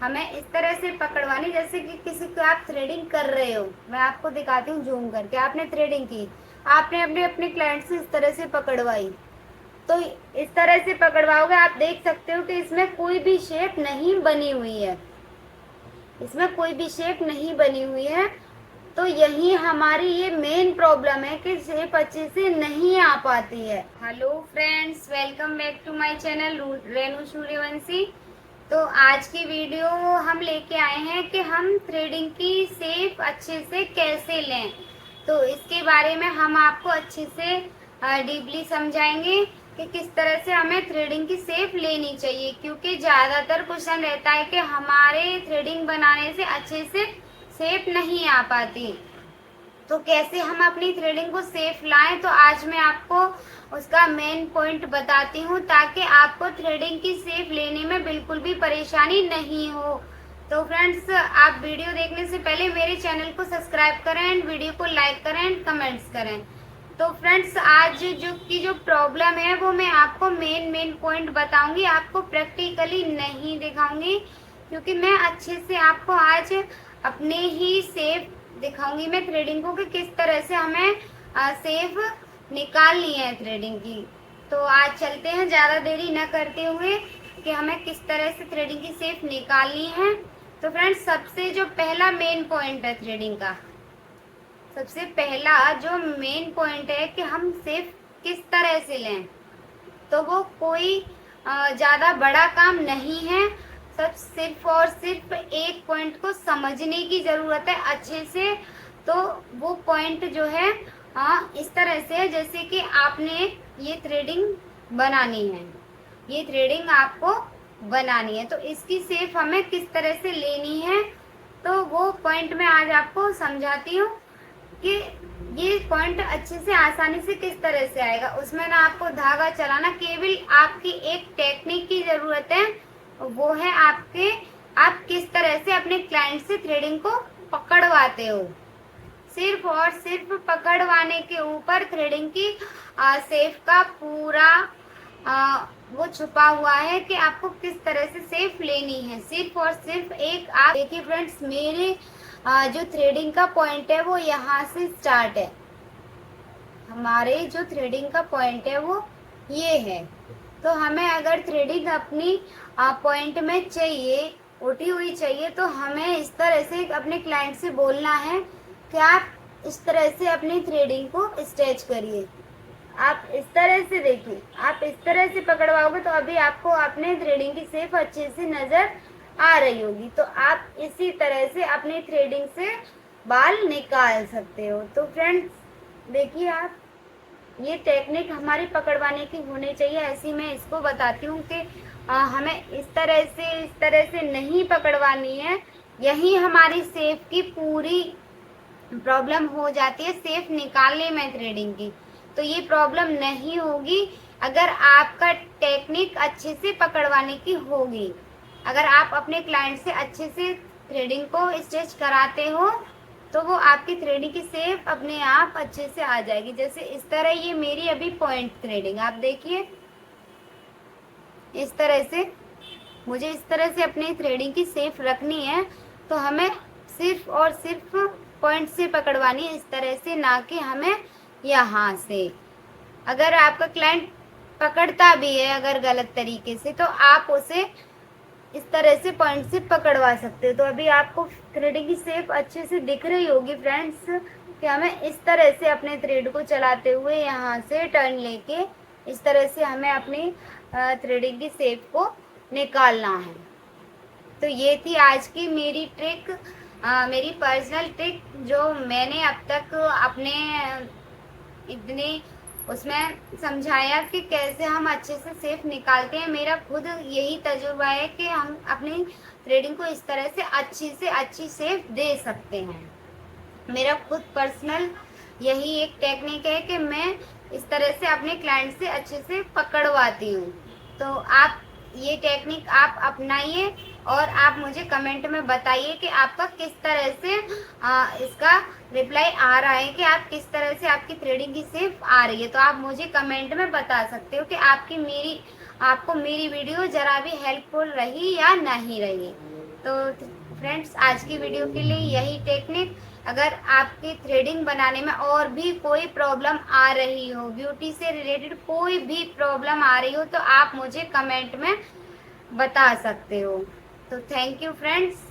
हमें इस तरह से पकड़वानी जैसे कि किसी को आप थ्रेडिंग कर रहे हो। मैं आपको दिखाती हूँ जूम करके। आपने थ्रेडिंग की, आपने अपने अपने क्लाइंट से इस तरह से पकड़वाई, तो इस तरह से पकड़वाओगे, आप देख सकते हो कि इसमें कोई भी शेप नहीं बनी हुई है, इसमें कोई भी शेप नहीं बनी हुई है। तो यही हमारी ये मेन प्रॉब्लम है कि शेप अच्छे से नहीं आ पाती है। Hello friends, welcome back to my channel Renu Suryavanshi. तो आज की वीडियो हम लेके आए हैं कि हम थ्रेडिंग की शेप अच्छे से कैसे लें। तो इसके बारे में हम आपको अच्छे से डीपली समझाएंगे कि किस तरह से हमें थ्रेडिंग की शेप लेनी चाहिए, क्योंकि ज़्यादातर क्वेश्चन रहता है कि हमारे थ्रेडिंग बनाने से अच्छे से शेप नहीं आ पाती, तो कैसे हम अपनी थ्रेडिंग को सेफ लाएं। तो आज मैं आपको उसका मेन पॉइंट बताती हूँ ताकि आपको थ्रेडिंग की सेफ लेने में बिल्कुल भी परेशानी नहीं हो। तो फ्रेंड्स, आप वीडियो देखने से पहले मेरे चैनल को सब्सक्राइब करें एंड वीडियो को लाइक करें एंड कमेंट्स करें। तो फ्रेंड्स, आज जो प्रॉब्लम है वो मैं आपको मेन पॉइंट बताऊंगी, आपको प्रैक्टिकली नहीं दिखाऊंगी, क्योंकि मैं अच्छे से आपको आज अपने ही सेफ दिखाऊंगी मैं थ्रेडिंग को कि किस तरह से हमें सेफ निकालनी है थ्रेडिंग की। तो आज चलते हैं ज़्यादा देरी न करते हुए कि हमें किस तरह से थ्रेडिंग की सेफ निकालनी है। तो फ्रेंड्स, सबसे जो पहला मेन पॉइंट है थ्रेडिंग का, सबसे पहला जो मेन पॉइंट है कि हम सेफ किस तरह से लें, तो वो कोई ज़्यादा बड़ा काम नहीं है। सब सिर्फ और सिर्फ एक पॉइंट को समझने की ज़रूरत है अच्छे से। तो वो पॉइंट जो है इस तरह से है जैसे कि आपने ये थ्रेडिंग बनानी है, ये थ्रेडिंग आपको बनानी है, तो इसकी शेप हमें किस तरह से लेनी है, तो वो पॉइंट मैं आज आपको समझाती हूँ कि ये पॉइंट अच्छे से आसानी से किस तरह से आएगा। उसमें ना आपको धागा चलाना, केवल आपकी एक टेक्निक की जरूरत है, वो है आप किस तरह से अपने क्लाइंट से थ्रेडिंग को पकड़वाते हो। सिर्फ और सिर्फ पकड़वाने के ऊपर थ्रेडिंग की सेफ का पूरा वो छुपा हुआ है कि आपको किस तरह से सेफ लेनी है। सिर्फ और सिर्फ एक, आप देखिए फ्रेंड्स, मेरे जो थ्रेडिंग का पॉइंट है वो यहाँ से स्टार्ट है। हमारे जो थ्रेडिंग का पॉइंट है वो ये है। तो हमें अगर थ्रेडिंग अपनी पॉइंट में चाहिए, उठी हुई चाहिए, तो हमें इस तरह से अपने क्लाइंट से बोलना है कि आप इस तरह से अपनी थ्रेडिंग को स्ट्रेच करिए। आप इस तरह से देखिए, आप इस तरह से पकड़वाओगे तो अभी आपको अपने थ्रेडिंग की शेप अच्छे से नजर आ रही होगी। तो आप इसी तरह से अपनी थ्रेडिंग से बाल निकाल सकते हो। तो फ्रेंड्स देखिए, आप ये टेक्निक हमारी पकड़वाने की होनी चाहिए, ऐसी मैं इसको बताती हूँ कि हमें इस तरह से नहीं पकड़वानी है। यही हमारी शेप की पूरी प्रॉब्लम हो जाती है शेप निकालने में थ्रेडिंग की। तो ये प्रॉब्लम नहीं होगी अगर आपका टेक्निक अच्छे से पकड़वाने की होगी। अगर आप अपने क्लाइंट से अच्छे से थ्रेडिंग को स्टिच कराते हो तो वो आपकी थ्रेडिंग की शेप अपने आप अच्छे से आ जाएगी। जैसे इस तरह ये मेरी अभी पॉइंट थ्रेडिंग, आप देखिए इस तरह से मुझे इस तरह से अपनी थ्रेडिंग की शेप रखनी है। तो हमें सिर्फ और सिर्फ पॉइंट से पकड़वानी है, इस तरह से, ना कि हमें यहाँ से। अगर आपका क्लाइंट पकड़ता भी है अगर गलत तरीके से, तो आप उसे इस तरह से पॉइंट से पकड़वा सकते हो। तो अभी आपको थ्रेडिंग की शेप अच्छे से दिख रही होगी फ्रेंड्स कि हमें इस तरह से अपने थ्रेड को चलाते हुए यहाँ से टर्न लेके इस तरह से हमें अपनी थ्रेडिंग की शेप को निकालना है। तो ये थी आज की मेरी ट्रिक, मेरी पर्सनल ट्रिक, जो मैंने अब तक अपने इतने उसमें समझाया कि कैसे हम अच्छे से शेप निकालते हैं। मेरा खुद यही तजुर्बा है कि हम अपनी थ्रेडिंग को इस तरह से अच्छी शेप दे सकते हैं। मेरा खुद पर्सनल यही एक टेक्निक है कि मैं इस तरह से अपने क्लाइंट से अच्छे से पकड़वाती हूँ। तो आप ये टेक्निक आप अपनाइए और आप मुझे कमेंट में बताइए कि आपका किस तरह से इसका रिप्लाई आ रहा है कि आप किस तरह से आपकी थ्रेडिंग की शेप आ रही है। तो आप मुझे कमेंट में बता सकते हो कि आपको मेरी वीडियो ज़रा भी हेल्पफुल रही या नहीं रही। तो फ्रेंड्स आज की वीडियो के लिए यही टेक्निक। अगर आपकी थ्रेडिंग बनाने में और भी कोई प्रॉब्लम आ रही हो, ब्यूटी से रिलेटेड कोई भी प्रॉब्लम आ रही हो, तो आप मुझे कमेंट में बता सकते हो। तो थैंक यू फ्रेंड्स।